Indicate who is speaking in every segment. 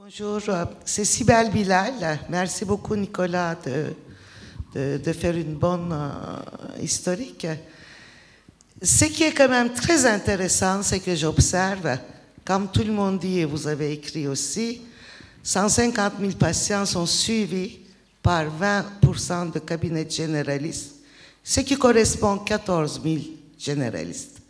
Speaker 1: Bonjour, c'est Sibel Bilal. Merci beaucoup Nicolas de faire une bonne historique. Ce qui est quand même très intéressant, c'est que j'observe, comme tout le monde dit et vous avez écrit aussi, 150 000 patients sont suivis par 20% de cabinets généralistes, ce qui correspond à 14 000 généralistes.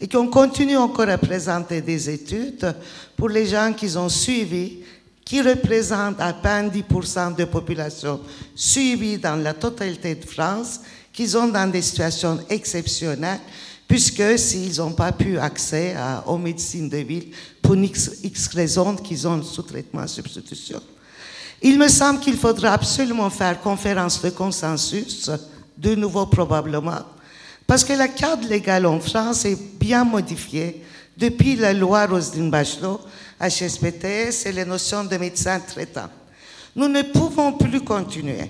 Speaker 1: Et qu'on continue encore à présenter des études pour les gens qui ont suivi, qui représentent à peine 10% de population suivie dans la totalité de France, qui sont dans des situations exceptionnelles, puisque s'ils n'ont pas pu accès aux médecines de ville pour X raisons qu'ils ont sous traitement substitution. Il me semble qu'il faudra absolument faire conférence de consensus, de nouveau probablement, parce que le cadre légal en France est bien modifié depuis la loi Roselyne-Bachelot, HSPTS et les notions de médecin traitant. Nous ne pouvons plus continuer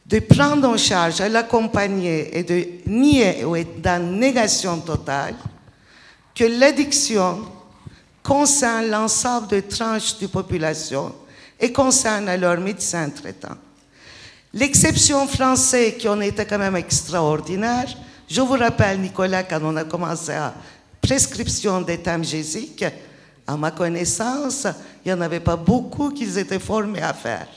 Speaker 1: de prendre en charge, à l'accompagner et de nier ou être dans négation totale que l'addiction concerne l'ensemble de tranches de population et concerne alors médecin traitant. L'exception française qui en était quand même extraordinaire, je vous rappelle Nicolas, quand on a commencé à prescription des thamgésiques, à ma connaissance, il n'y en avait pas beaucoup qu'ils étaient formés à faire.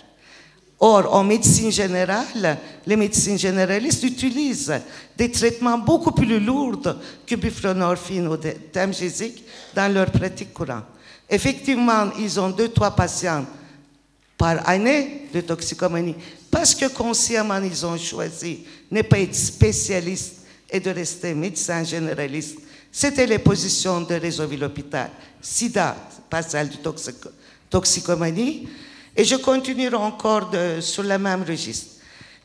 Speaker 1: Or, en médecine générale, les médecins généralistes utilisent des traitements beaucoup plus lourds que buprenorphine ou thamgésique dans leur pratique courante. Effectivement, ils ont 2-3 patients par année de toxicomanie parce que consciemment, ils ont choisi de ne pas être spécialistes et de rester médecins généralistes. C'était les positions de réseau ville hôpital, SIDA, pas celle de toxicomanie, et je continuerai encore sur le même registre.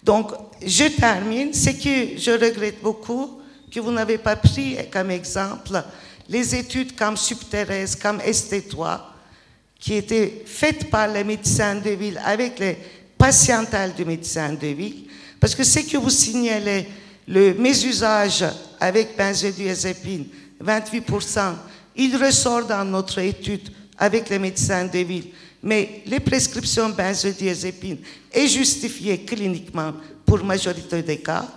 Speaker 1: Donc, je termine. Ce que je regrette beaucoup, que vous n'avez pas pris comme exemple les études comme Subterrès, comme ST3, qui étaient faites par les médecins de ville avec les patientèles du médecin de ville, parce que ce que vous signalez, le mésusage avec benzodiazépine, 28%, il ressort dans notre étude avec les médecins de ville. Mais les prescriptions benzodiazépine est justifiée cliniquement pour la majorité des cas.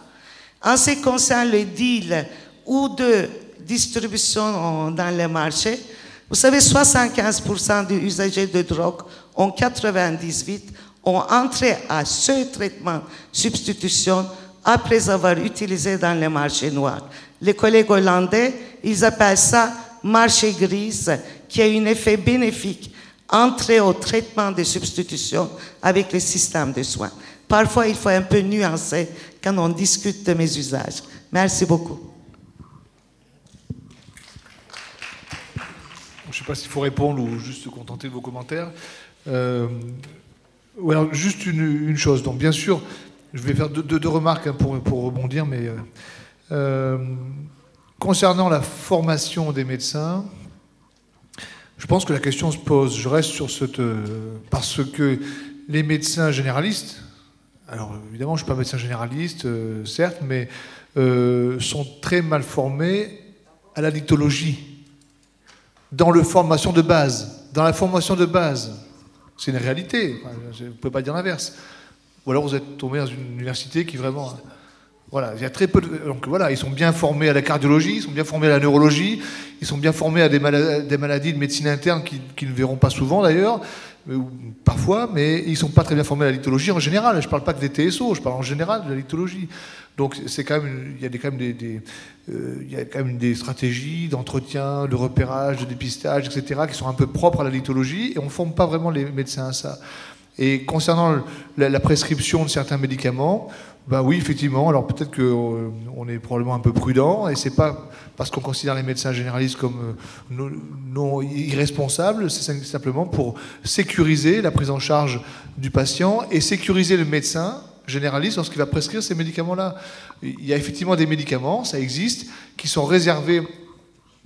Speaker 1: En ce qui concerne le deal ou de distribution dans les marchés, vous savez, 75% des usagers de drogue en 98 ont entré à ce traitement substitution après avoir utilisé dans les marchés noirs. Les collègues hollandais, ils appellent ça marché gris, qui a un effet bénéfique entrée au traitement de substitution avec les systèmes de soins. Parfois, il faut un peu nuancer quand on discute de mes usages. Merci beaucoup.
Speaker 2: Je ne sais pas s'il faut répondre ou juste se contenter de vos commentaires. Ou alors, juste une chose. Donc, bien sûr, je vais faire deux remarques pour rebondir, mais concernant la formation des médecins, je pense que la question se pose. Je reste sur cette... parce que les médecins généralistes, alors évidemment je ne suis pas médecin généraliste, certes, mais sont très mal formés à la dictologie. Dans la formation de base. Dans la formation de base. C'est une réalité. Enfin, vous ne pouvez pas dire l'inverse. Ou alors vous êtes tombé dans une université qui vraiment... Voilà, il y a très peu de... Donc voilà, ils sont bien formés à la cardiologie, ils sont bien formés à la neurologie, ils sont bien formés à des maladies de médecine interne qui ne verront pas souvent d'ailleurs, parfois, mais ils ne sont pas très bien formés à la lithologie en général. Je ne parle pas que des TSO, je parle en général de la lithologie. Donc c'est quand même, il y a quand même des stratégies d'entretien, de repérage, de dépistage, etc., qui sont un peu propres à la lithologie, et on ne forme pas vraiment les médecins à ça. Et concernant la prescription de certains médicaments, ben oui, effectivement, alors peut-être qu'on est probablement un peu prudent, et c'est pas parce qu'on considère les médecins généralistes comme non irresponsables, c'est simplement pour sécuriser la prise en charge du patient et sécuriser le médecin généraliste lorsqu'il va prescrire ces médicaments-là. Il y a effectivement des médicaments, ça existe, qui sont réservés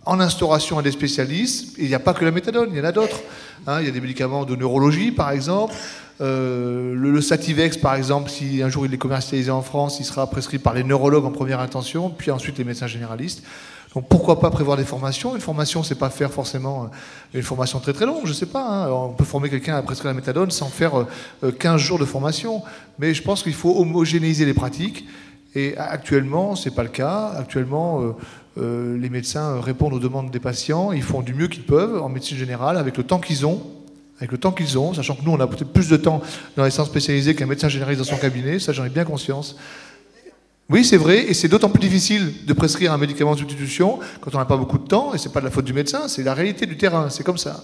Speaker 2: en instauration à des spécialistes, et il n'y a pas que la méthadone, il y en a d'autres. Hein, il y a des médicaments de neurologie, par exemple. Le Sativex, par exemple, si un jour il est commercialisé en France, il sera prescrit par les neurologues en première intention, puis ensuite les médecins généralistes. Donc pourquoi pas prévoir des formations? Une formation, c'est pas faire forcément une formation très très longue, je sais pas. Hein. On peut former quelqu'un à prescrire la méthadone sans faire 15 jours de formation. Mais je pense qu'il faut homogénéiser les pratiques. Et actuellement, c'est pas le cas. Actuellement, les médecins répondent aux demandes des patients. Ils font du mieux qu'ils peuvent en médecine générale avec le temps qu'ils ont. Sachant que nous, on a peut-être plus de temps dans les centres spécialisés qu'un médecin généraliste dans son cabinet. Ça, j'en ai bien conscience. Oui, c'est vrai, et c'est d'autant plus difficile de prescrire un médicament de substitution quand on n'a pas beaucoup de temps, et c'est pas de la faute du médecin, c'est la réalité du terrain, c'est comme ça.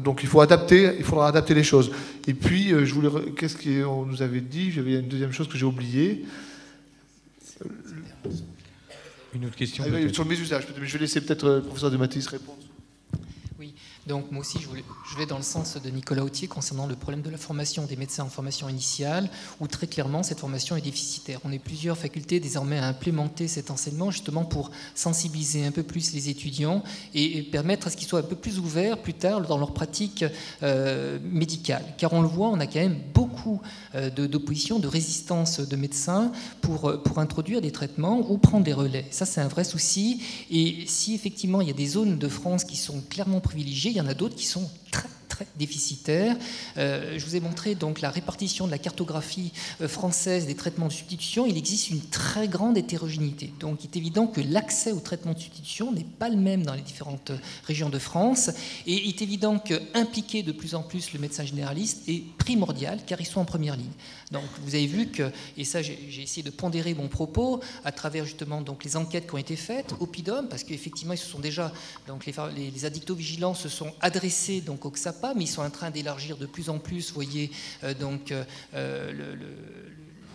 Speaker 2: Donc il faudra adapter les choses. Et puis, qu'est-ce qu'on nous avait dit? J'avais une deuxième chose que j'ai oubliée.
Speaker 3: Une autre question
Speaker 2: sur le mésusage, mais je vais laisser peut-être le professeur de Mathis répondre.
Speaker 4: Oui, donc moi aussi je vais dans le sens de Nicolas Autier concernant le problème de la formation des médecins en formation initiale, où très clairement cette formation est déficitaire. On est plusieurs facultés désormais à implémenter cet enseignement justement pour sensibiliser un peu plus les étudiants et permettre à ce qu'ils soient un peu plus ouverts plus tard dans leur pratique médicale. Car on le voit, on a quand même beaucoup d'opposition, de résistance de médecins pour introduire des traitements ou prendre des relais. Ça, c'est un vrai souci. Et si effectivement il y a des zones de France qui sont clairement privilégiées, il y en a d'autres qui sont très déficitaires. Je vous ai montré donc la répartition de la cartographie française des traitements de substitution. Il existe une très grande hétérogénéité. Donc il est évident que l'accès aux traitements de substitution n'est pas le même dans les différentes régions de France. Et il est évident qu'impliquer de plus en plus le médecin généraliste est primordial car ils sont en première ligne. Donc vous avez vu que, et ça j'ai essayé de pondérer mon propos à travers justement donc les enquêtes qui ont été faites au PIDOM, parce qu'effectivement ils se sont déjà, donc les addictovigilants se sont adressés donc au XAPA, mais ils sont en train d'élargir de plus en plus, vous voyez,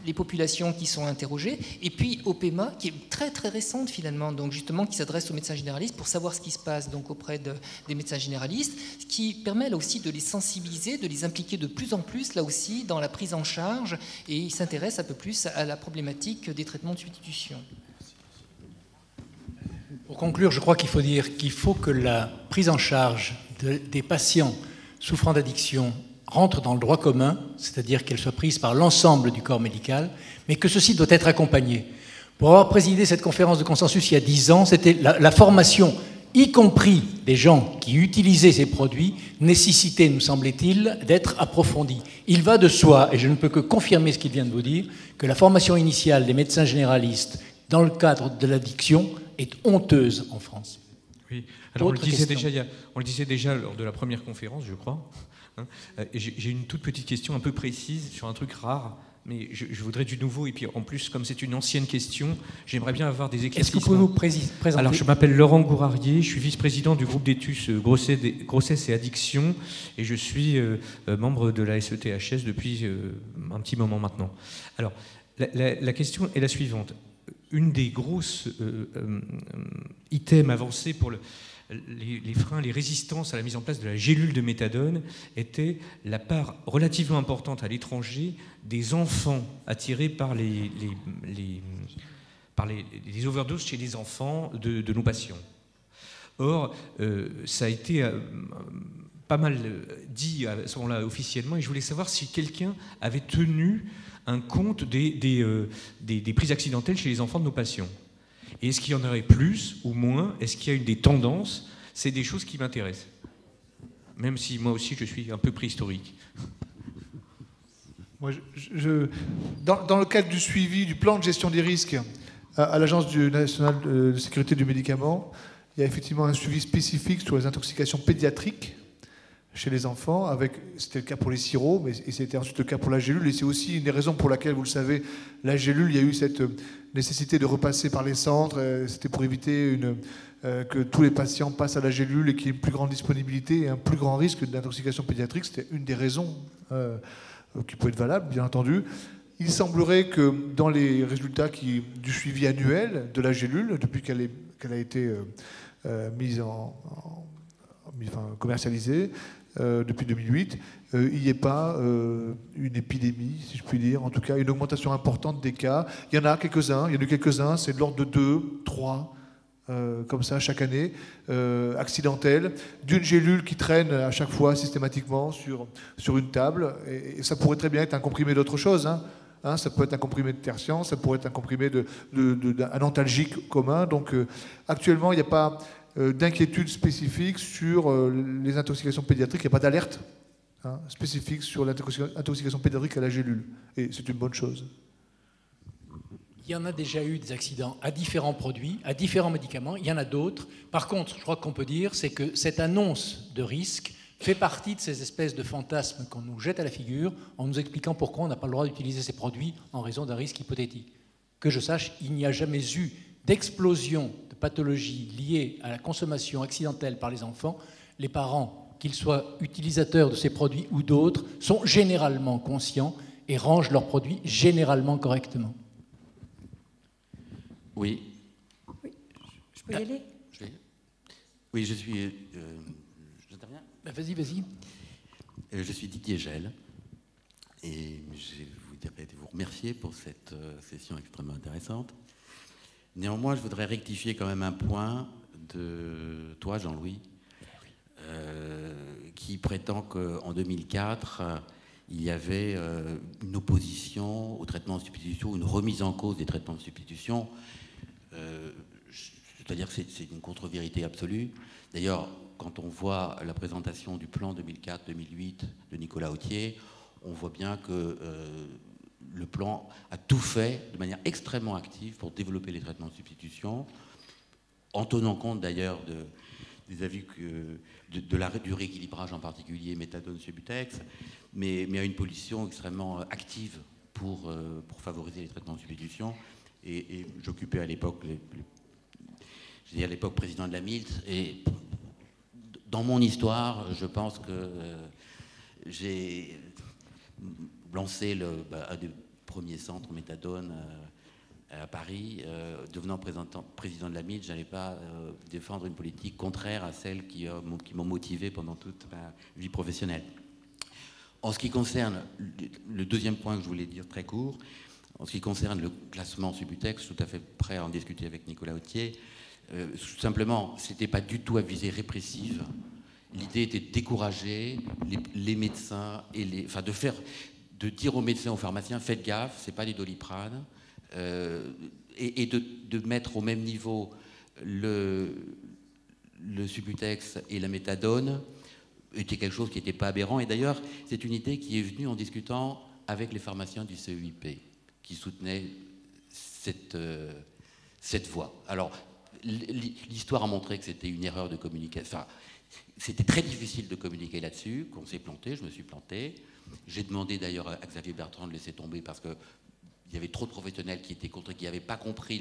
Speaker 4: les populations qui sont interrogées, et puis OPEMA, qui est très récente finalement, donc justement qui s'adresse aux médecins généralistes pour savoir ce qui se passe donc auprès des médecins généralistes, ce qui permet là aussi de les sensibiliser, de les impliquer de plus en plus là aussi dans la prise en charge, et ils s'intéressent un peu plus à la problématique des traitements de substitution.
Speaker 5: Pour conclure, je crois qu'il faut dire qu'il faut que la prise en charge des patients souffrant d'addiction rentre dans le droit commun, c'est-à-dire qu'elle soit prise par l'ensemble du corps médical, mais que ceci doit être accompagné. Pour avoir présidé cette conférence de consensus il y a 10 ans, c'était la formation, y compris des gens qui utilisaient ces produits, nécessitait, nous semblait-il, d'être approfondie. Il va de soi, et je ne peux que confirmer ce qu'il vient de vous dire, que la formation initiale des médecins généralistes dans le cadre de l'addiction est honteuse en France.
Speaker 3: Oui, alors on le disait déjà lors de la première conférence, je crois. J'ai une toute petite question un peu précise sur un truc rare, mais je voudrais du nouveau, et puis en plus, comme c'est une ancienne question, j'aimerais bien avoir des éclaircissements.
Speaker 5: Est-ce que vous pouvez vous présenter?
Speaker 3: Alors, je m'appelle Laurent Gourarier, je suis vice-président du groupe d'études grossesse et addiction, et je suis membre de la SETHS depuis un petit moment maintenant. Alors, la question est la suivante. Une des grosses items avancés pour les freins, les résistances à la mise en place de la gélule de méthadone était la part relativement importante à l'étranger des enfants attirés par les overdoses chez les enfants de nos patients. Or, ça a été pas mal dit à ce moment-là officiellement, et je voulais savoir si quelqu'un avait tenu un compte des prises accidentelles chez les enfants de nos patients. Et est-ce qu'il y en aurait plus ou moins? Est-ce qu'il y a une des tendances? C'est des choses qui m'intéressent. Même si moi aussi je suis un peu préhistorique.
Speaker 2: Moi, dans le cadre du suivi du plan de gestion des risques à l'Agence nationale de sécurité du médicament, il y a effectivement un suivi spécifique sur les intoxications pédiatriques chez les enfants, c'était le cas pour les sirops, et c'était ensuite le cas pour la gélule, et c'est aussi une des raisons pour laquelle, vous le savez, la gélule, il y a eu cette nécessité de repasser par les centres, c'était pour éviter que tous les patients passent à la gélule et qu'il y ait une plus grande disponibilité et un plus grand risque d'intoxication pédiatrique, c'était une des raisons qui peut être valable, bien entendu. Il semblerait que dans les résultats du suivi annuel de la gélule, depuis qu'elle a été commercialisée, depuis 2008, il n'y ait pas une épidémie, si je puis dire, en tout cas une augmentation importante des cas. Il y en a quelques-uns, c'est de l'ordre de 2, 3, comme ça chaque année, accidentels, d'une gélule qui traîne à chaque fois systématiquement sur une table, et ça pourrait très bien être un comprimé d'autre chose, hein. Hein, ça peut être un comprimé de tertian, ça pourrait être un comprimé un antalgique commun. Donc actuellement, il n'y a pas d'inquiétude spécifique sur les intoxications pédiatriques, il n'y a pas d'alerte spécifique sur l'intoxication pédiatrique à la gélule. Et c'est une bonne chose.
Speaker 5: Il y en a déjà eu des accidents à différents produits, à différents médicaments, il y en a d'autres. Par contre, je crois qu'on peut dire, c'est que cette annonce de risque fait partie de ces espèces de fantasmes qu'on nous jette à la figure en nous expliquant pourquoi on n'a pas le droit d'utiliser ces produits en raison d'un risque hypothétique. Que je sache, il n'y a jamais eu d'explosion de pathologies liées à la consommation accidentelle par les enfants. Les parents, qu'ils soient utilisateurs de ces produits ou d'autres, sont généralement conscients et rangent leurs produits généralement correctement.
Speaker 6: Oui.
Speaker 7: Oui, je peux y aller?
Speaker 6: Oui, je suis... j'interviens?
Speaker 5: Vas-y, vas-y.
Speaker 6: Je suis Didier Gel et je voudrais vous remercier pour cette session extrêmement intéressante. Néanmoins, je voudrais rectifier quand même un point de toi, Jean-Louis, qui prétend qu'en 2004, il y avait une opposition au traitement de substitution, une remise en cause des traitements de substitution. C'est-à-dire que c'est une contre-vérité absolue. D'ailleurs, quand on voit la présentation du plan 2004-2008 de Nicolas Authier, on voit bien que le plan a tout fait de manière extrêmement active pour développer les traitements de substitution, en tenant compte d'ailleurs des avis du rééquilibrage en particulier, méthadone, Subutex, mais à une position extrêmement active pour favoriser les traitements de substitution. Et j'occupais à l'époque, à l'époque président de la MILT, et dans mon histoire, je pense que j'ai lancé un des premiers centres méthadone à Paris. Devenant président de la MILT, je n'allais pas défendre une politique contraire à celle qui m'ont motivé pendant toute ma vie professionnelle. En ce qui concerne le deuxième point que je voulais dire très court, en ce qui concerne le classement Subutex, je suis tout à fait prêt à en discuter avec Nicolas Authier. Tout simplement, ce n'était pas du tout à visée répressive. L'idée était de décourager les médecins et de dire aux médecins, aux pharmaciens, faites gaffe, c'est pas du Doliprane, et de mettre au même niveau le Subutex et la méthadone était quelque chose qui n'était pas aberrant. Et d'ailleurs, c'est une idée qui est venue en discutant avec les pharmaciens du CEIP, qui soutenaient cette voie. Alors, l'histoire a montré que c'était une erreur de communication. Enfin, c'était très difficile de communiquer là-dessus, qu'on s'est planté, je me suis planté. J'ai demandé d'ailleurs à Xavier Bertrand de laisser tomber parce qu'il y avait trop de professionnels qui étaient contre, qui n'avaient pas compris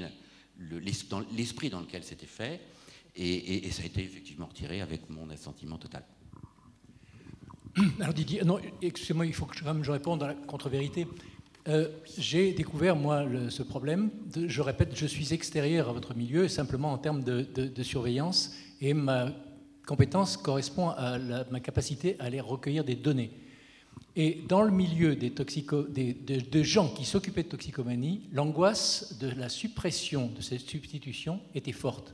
Speaker 6: l'esprit dans lequel c'était fait. Et ça a été effectivement retiré avec mon assentiment total.
Speaker 5: Alors Didier, non, excusez-moi, il faut que je réponde à la contre-vérité. J'ai découvert, moi, ce problème. Je répète, je suis extérieur à votre milieu, simplement en termes de surveillance, et ma compétence correspond à ma capacité à aller recueillir des données. Et dans le milieu de gens qui s'occupaient de toxicomanie, l'angoisse de la suppression de cette substitution était forte.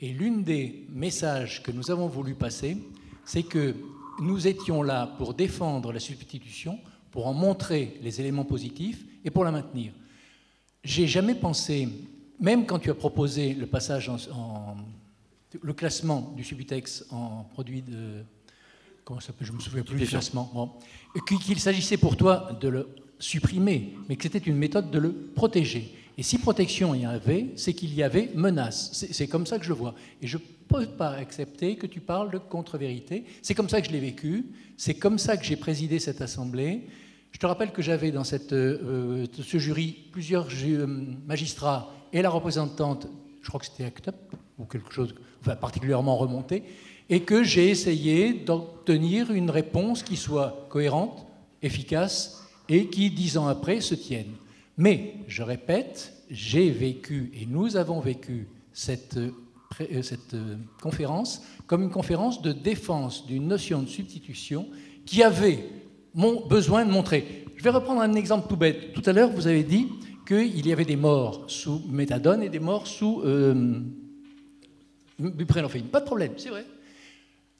Speaker 5: Et l'un des messages que nous avons voulu passer, c'est que nous étions là pour défendre la substitution, pour en montrer les éléments positifs et pour la maintenir. J'ai jamais pensé, même quand tu as proposé le passage le classement du Subutex en produit de... Comment ça s'appelle? Je ne me souviens plus du classement. Bon. Qu'il s'agissait pour toi de le supprimer, mais que c'était une méthode de le protéger. Et si protection il y avait, c'est qu'il y avait menace. C'est comme ça que je vois. Et je ne peux pas accepter que tu parles de contre-vérité. C'est comme ça que je l'ai vécu. C'est comme ça que j'ai présidé cette assemblée. Je te rappelle que j'avais dans ce jury plusieurs magistrats et la représentante, je crois que c'était ACTUP, ou quelque chose, enfin, particulièrement remonté, et que j'ai essayé d'obtenir une réponse qui soit cohérente, efficace, et qui, 10 ans après, se tienne. Mais, je répète, j'ai vécu, et nous avons vécu cette conférence comme une conférence de défense d'une notion de substitution qui avait besoin de montrer. Je vais reprendre un exemple tout bête. Tout à l'heure, vous avez dit qu'il y avait des morts sous méthadone et des morts sous buprenorphine. Pas de problème, c'est vrai.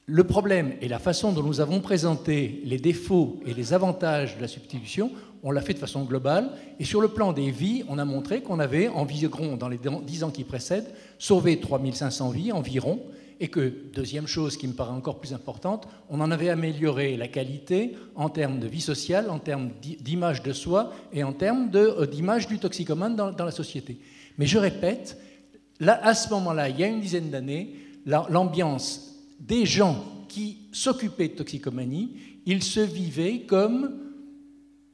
Speaker 5: Le problème et la façon dont nous avons présenté les défauts et les avantages de la substitution, on l'a fait de façon globale. Et sur le plan des vies, on a montré qu'on avait environ, dans les 10 ans qui précèdent, sauvé 3500 vies environ. Et que, deuxième chose qui me paraît encore plus importante, on en avait amélioré la qualité en termes de vie sociale, en termes d'image de soi et en termes d'image du toxicomane dans la société. Mais je répète, là, à ce moment-là, il y a une dizaine d'années, l'ambiance des gens qui s'occupaient de toxicomanie, ils se vivaient comme,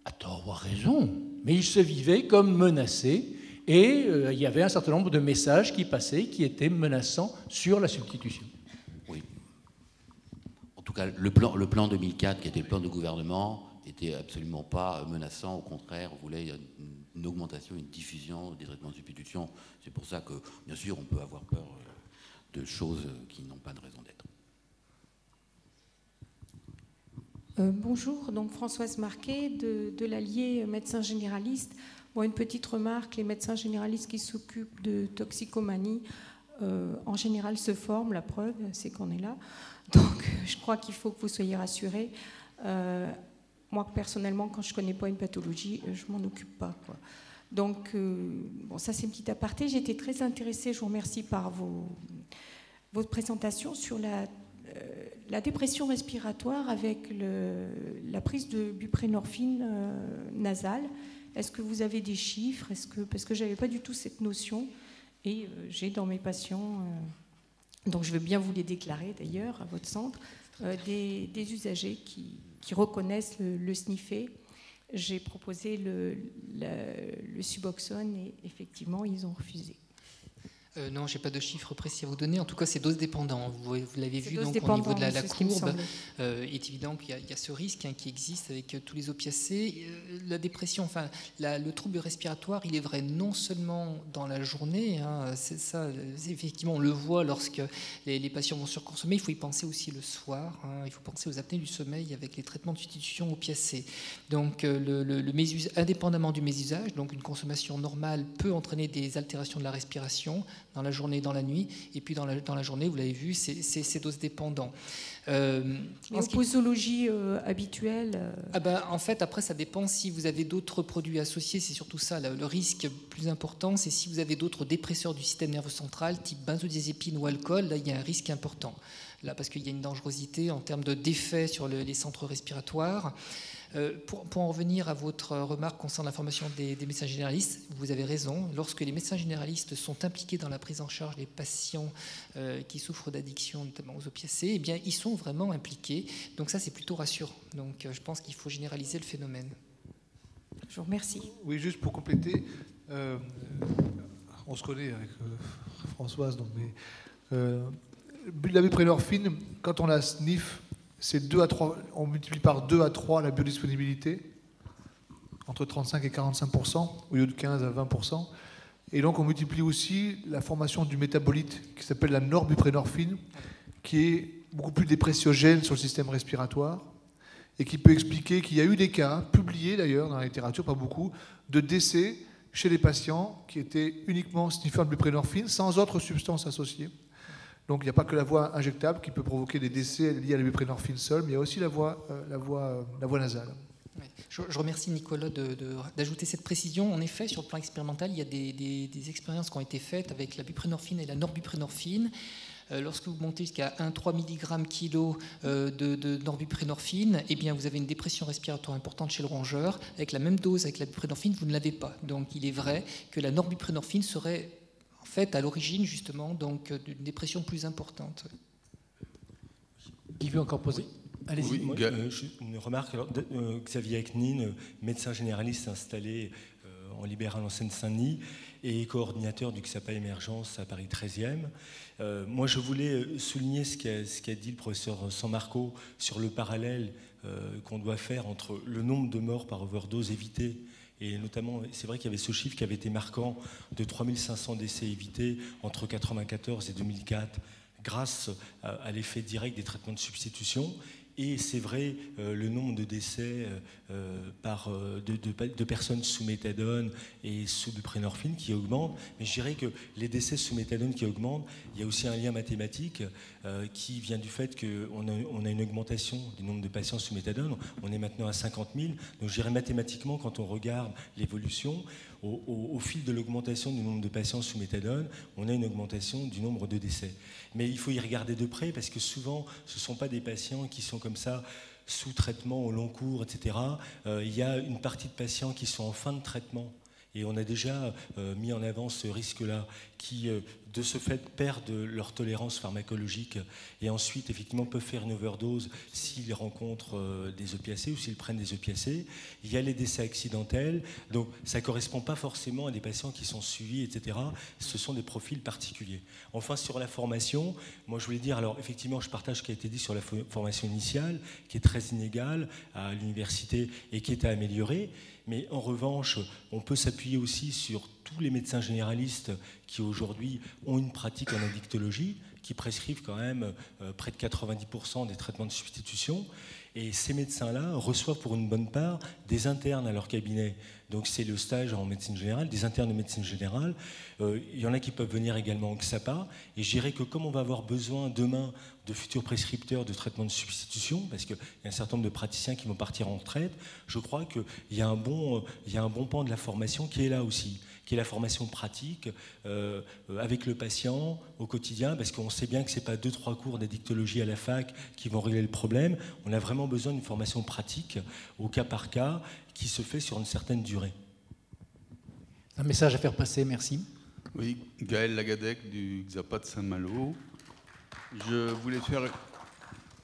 Speaker 5: à tort ou à raison, mais ils se vivaient comme menacés. Et il y avait un certain nombre de messages qui passaient, qui étaient menaçants sur la substitution.
Speaker 6: Oui. En tout cas, le plan 2004, qui était le plan de gouvernement, n'était absolument pas menaçant. Au contraire, on voulait une augmentation, une diffusion des traitements de substitution. C'est pour ça que, bien sûr, on peut avoir peur de choses qui n'ont pas de raison d'être.
Speaker 7: Bonjour, donc Françoise Marquet de l'Allier médecin généraliste. Bon, une petite remarque, les médecins généralistes qui s'occupent de toxicomanie, en général se forment, la preuve, c'est qu'on est là. Donc, je crois qu'il faut que vous soyez rassurés. Moi, personnellement, quand je ne connais pas une pathologie, je ne m'en occupe pas, quoi. Donc, bon, ça c'est une petite aparté. J'ai été très intéressée, je vous remercie par votre présentation sur la dépression respiratoire avec la prise de buprenorphine nasale. Est-ce que vous avez des chiffres? Parce que je n'avais pas du tout cette notion et j'ai dans mes patients, donc je veux bien vous les déclarer d'ailleurs à votre centre, des usagers qui reconnaissent le sniffer. J'ai proposé le Suboxone et effectivement ils ont refusé.
Speaker 4: Non, je n'ai pas de chiffres précis à vous donner. En tout cas, c'est dose dépendant. Vous l'avez vu donc, au niveau de la courbe. Il est évident qu'il y a ce risque qui existe avec tous les opiacés. La dépression, enfin, le trouble respiratoire, il est vrai non seulement dans la journée. C'est ça, effectivement, on le voit lorsque les patients vont surconsommer. Il faut y penser aussi le soir. Il faut penser aux apnées du sommeil avec les traitements de substitution opiacés. Donc, indépendamment du mésusage, donc une consommation normale peut entraîner des altérations de la respiration dans la journée et dans la nuit, et puis dans la journée, vous l'avez vu, c'est dose dépendant.
Speaker 7: En posologie habituelle
Speaker 4: En fait, après, ça dépend si vous avez d'autres produits associés, c'est surtout ça, le risque plus important, c'est si vous avez d'autres dépresseurs du système nerveux central, type benzodiazépine ou alcool, là, il y a un risque important, là, parce qu'il y a une dangerosité en termes d'effet sur les centres respiratoires. Pour en revenir à votre remarque concernant la formation des médecins généralistes, vous avez raison. Lorsque les médecins généralistes sont impliqués dans la prise en charge des patients qui souffrent d'addiction, notamment aux opiacés, eh bien, ils sont vraiment impliqués. Donc ça, c'est plutôt rassurant. Donc je pense qu'il faut généraliser le phénomène.
Speaker 7: Je vous remercie.
Speaker 2: Oui, juste pour compléter, on se connaît avec Françoise, donc, mais la buprenorphine, quand on la sniff, c'est 2 à 3, on multiplie par 2 à 3 la biodisponibilité, entre 35 et 45%, au lieu de 15 à 20%. Et donc on multiplie aussi la formation du métabolite qui s'appelle la norbuprenorphine, qui est beaucoup plus dépressiogène sur le système respiratoire et qui peut expliquer qu'il y a eu des cas, publiés d'ailleurs dans la littérature, pas beaucoup, de décès chez les patients qui étaient uniquement sniffeurs de buprenorphine sans autres substances associées. Donc il n'y a pas que la voie injectable qui peut provoquer des décès liés à la buprenorphine seule, mais il y a aussi la voie nasale.
Speaker 4: Je remercie Nicolas d'ajouter cette précision. En effet, sur le plan expérimental, il y a des expériences qui ont été faites avec la buprenorphine et la norbuprenorphine. Lorsque vous montez jusqu'à 1,3 mg/kg de norbuprenorphine, eh bien, vous avez une dépression respiratoire importante chez le rongeur. Avec la même dose, avec la buprenorphine, vous ne l'avez pas. Donc il est vrai que la norbuprenorphine serait en fait à l'origine justement donc d'une dépression plus importante.
Speaker 5: Qui veut encore poser? Allez-y.
Speaker 8: Oui, une remarque. Alors, Xavier Eknin, médecin généraliste installé en libéral en Seine-Saint-Denis et coordinateur du XAPA Émergence à Paris 13e. Moi, je voulais souligner ce qu'a dit le professeur Sanmarco sur le parallèle qu'on doit faire entre le nombre de morts par overdose évitées. Et notamment, c'est vrai qu'il y avait ce chiffre qui avait été marquant de 3500 décès évités entre 1994 et 2004 grâce à l'effet direct des traitements de substitution. Et c'est vrai, le nombre de décès de personnes sous méthadone et sous buprenorphine qui augmente. Mais je dirais que les décès sous méthadone qui augmentent, il y a aussi un lien mathématique qui vient du fait qu'on a une augmentation du nombre de patients sous méthadone. On est maintenant à 50 000. Donc je dirais mathématiquement, quand on regarde l'évolution, au fil de l'augmentation du nombre de patients sous méthadone, on a une augmentation du nombre de décès. Mais il faut y regarder de près parce que souvent, ce ne sont pas des patients qui sont comme ça sous traitement au long cours, etc. Il y a une partie de patients qui sont en fin de traitement. Et on a déjà mis en avant ce risque-là, qui, de ce fait, perdent leur tolérance pharmacologique et ensuite, effectivement, peuvent faire une overdose s'ils rencontrent des opiacés ou s'ils prennent des opiacés. Il y a les décès accidentels, donc ça ne correspond pas forcément à des patients qui sont suivis, etc. Ce sont des profils particuliers. Enfin, sur la formation, moi je voulais dire, alors effectivement, je partage ce qui a été dit sur la formation initiale, qui est très inégale à l'université et qui est à améliorer. Mais en revanche, on peut s'appuyer aussi sur tous les médecins généralistes qui aujourd'hui ont une pratique en addictologie, qui prescrivent quand même près de 90% des traitements de substitution. Et ces médecins-là reçoivent pour une bonne part des internes à leur cabinet. Donc c'est le stage en médecine générale, des internes de médecine générale. Il y en a qui peuvent venir également au XAPA. Et je dirais que comme on va avoir besoin demain de futurs prescripteurs de traitements de substitution, parce qu'il y a un certain nombre de praticiens qui vont partir en retraite, je crois qu'il y a un bon pan de la formation qui est là aussi, qui est la formation pratique avec le patient au quotidien, parce qu'on sait bien que ce n'est pas 2-3 cours d'addictologie à la fac qui vont régler le problème. On a vraiment besoin d'une formation pratique au cas par cas qui se fait sur une certaine durée.
Speaker 5: Un message à faire passer, merci.
Speaker 9: Oui, Gaël Lagadec du XAPA de Saint-Malo. Je voulais faire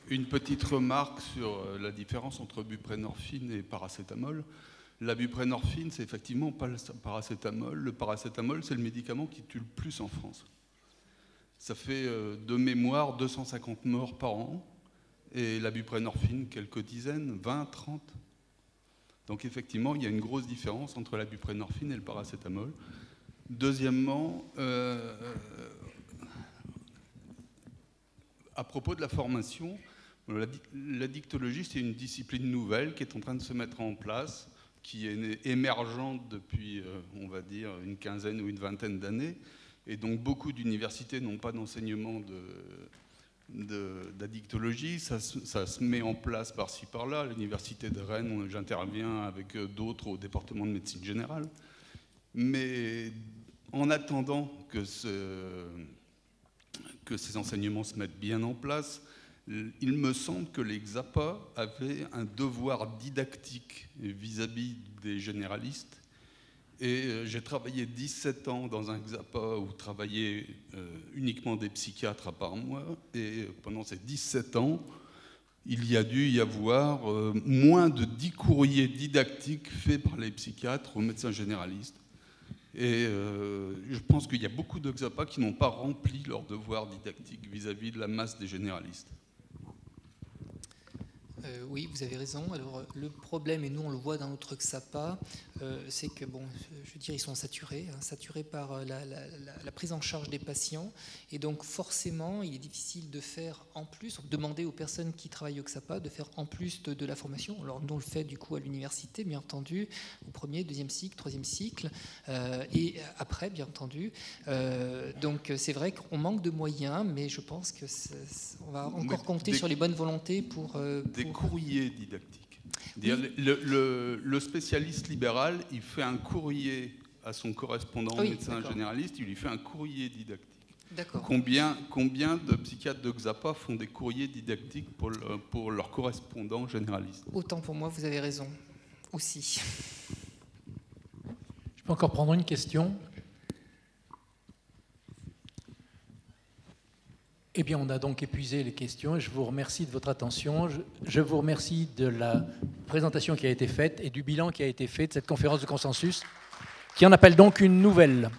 Speaker 9: une petite remarque sur la différence entre buprenorphine et paracétamol. La buprenorphine, c'est effectivement pas le paracétamol. Le paracétamol, c'est le médicament qui tue le plus en France. Ça fait de mémoire 250 morts par an. Et la buprenorphine, quelques dizaines, 20, 30. Donc effectivement, il y a une grosse différence entre la buprenorphine et le paracétamol. Deuxièmement, à propos de la formation, l'addictologie, c'est une discipline nouvelle qui est en train de se mettre en place, qui est émergente depuis, on va dire, une quinzaine ou une vingtaine d'années. Et donc beaucoup d'universités n'ont pas d'enseignement d'addictologie, ça se met en place par-ci par-là. À l'université de Rennes, j'interviens avec d'autres au département de médecine générale. Mais en attendant que ces enseignements se mettent bien en place, il me semble que les XAPA avaient un devoir didactique vis-à-vis des généralistes. Et j'ai travaillé 17 ans dans un XAPA où travaillaient uniquement des psychiatres à part moi. Et pendant ces 17 ans, il y a dû y avoir moins de 10 courriers didactiques faits par les psychiatres aux médecins généralistes. Et je pense qu'il y a beaucoup de XAPA qui n'ont pas rempli leur devoir didactique vis-à-vis de la masse des généralistes.
Speaker 4: Oui, vous avez raison. Alors, le problème, et nous on le voit dans notre XAPA, c'est que, bon, je veux dire, ils sont saturés par la prise en charge des patients. Et donc, forcément, il est difficile de faire en plus, demander aux personnes qui travaillent au XAPA de faire en plus de la formation. Alors, nous on le fait du coup à l'université, bien entendu, au premier, deuxième cycle, troisième cycle, et après, bien entendu. Donc, c'est vrai qu'on manque de moyens, mais je pense qu'on va encore compter sur les bonnes volontés pour
Speaker 9: des courriers didactiques. Oui. Le spécialiste libéral, il fait un courrier à son correspondant médecin généraliste, il lui fait un courrier didactique. Combien de psychiatres de XAPA font des courriers didactiques pour leurs correspondants généralistes?
Speaker 4: Autant pour moi, vous avez raison, aussi.
Speaker 5: Je peux encore prendre une question? Eh bien, on a donc épuisé les questions. Je vous remercie de votre attention. Je vous remercie de la présentation qui a été faite et du bilan qui a été fait de cette conférence de consensus, qui en appelle donc une nouvelle.